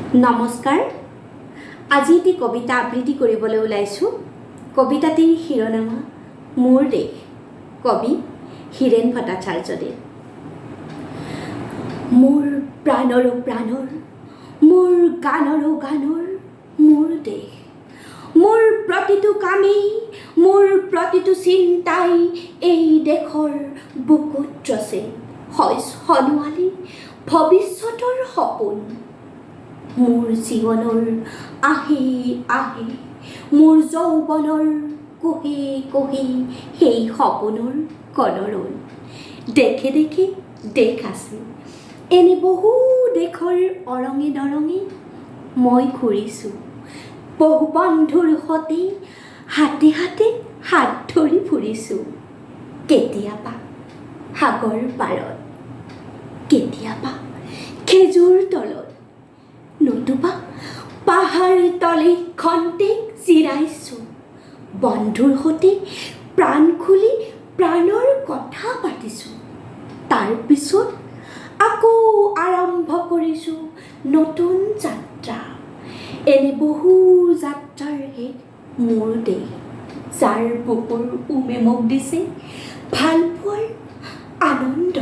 নমস্কাৰ। আজি এটি কবিতা আবৃত্তি কৰিবলৈ ওলাইছোঁ। কবিতাটিৰ শিৰোনামা মোৰ দেশ, কবি হীৰেণ ভট্টাচাৰ্যদেৱ। মোৰ প্ৰাণৰো প্ৰাণৰ, মোৰ গানৰো গানৰ মোৰ দেশ। মোৰ প্ৰতিটো কামেই, মোৰ প্ৰতিটো চিন্তাই এই দেশৰ বুকুত ৰচে সোণোৱালী ভৱিষ্যতৰ সপোন। মোৰ জীৱনৰ আহে আহে, মোৰ যৌৱনৰ কোহে কোহে সেই সপোনৰ কলৰল। দেখে দেখে দেশ আছে, এনে বহু দেশৰ অৰঙে দৰঙে মই ঘূৰিছোঁ। বহু বন্ধুৰ সৈতে হাতে হাতে হাত ধৰি ফুৰিছোঁ। কেতিয়াবা সাগৰ পাৰত, কেতিয়াবা খেজুৰ তলত, নতুবা পাহাৰ তলে খন্তেক জিৰাইছোঁ। বন্ধুৰ সৈতে প্ৰাণ খুলি প্ৰাণৰ কথা পাতিছোঁ। তাৰপিছত আকৌ আৰম্ভ কৰিছোঁ নতুন যাত্ৰা। এনে বহু যাত্ৰাৰ শেষ মোৰ দেশ, যাৰ বুকুৰ উমে মোক দিছে ভালপোৱাৰ আনন্দ,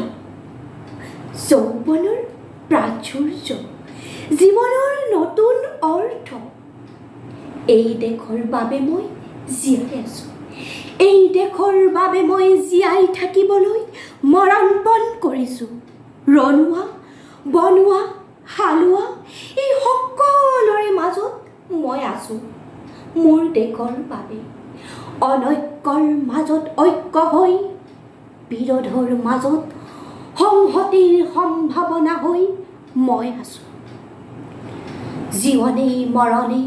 যৌৱনৰ প্ৰাচুৰ্য, জীৱনৰ নতুন অৰ্থ। এই দেশৰ বাবে মই জীয়াই আছোঁ, এই দেশৰ বাবে মই জীয়াই থাকিবলৈ মৰণপণ কৰিছোঁ। ৰনোৱা বনোৱা হালোৱা এই সকলোৰে মাজত মই আছোঁ মোৰ দেশৰ বাবে। অনৈক্যৰ মাজত ঐক্য হৈ, বিৰোধৰ মাজত সংহতিৰ সম্ভাৱনা হৈ মই আছোঁ। জীৱনে মৰণে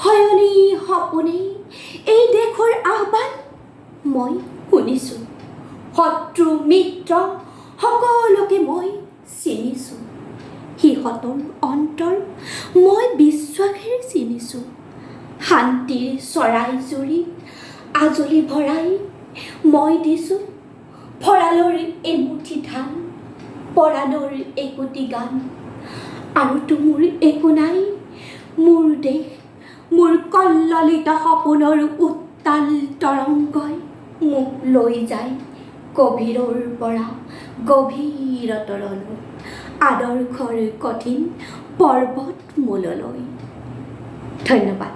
শয়নে সপোনে এই দেশৰ আহ্বান মই শুনিছোঁ। শত্ৰু মিত্ৰ সকলোকে মই চিনিছোঁ। সিহঁতৰ অন্তৰ মই বিশ্বাসেৰে চিনিছোঁ। শান্তিৰ চৰাই জুৰি আজলি ভৰাই মই দিছোঁ ভঁৰালৰ এমুঠি ধান, পৰাণৰ একোটি গান। আৰুতো মোৰ একো নাই, মোৰ দেশ, মোৰ কল্ললিত সপোনৰ উত্তাল তৰংগই মোক লৈ যায় গভীৰৰ পৰা গভীৰতৰলৈ, আদৰ্শৰ কঠিন পৰ্বতমূললৈ। ধন্যবাদ।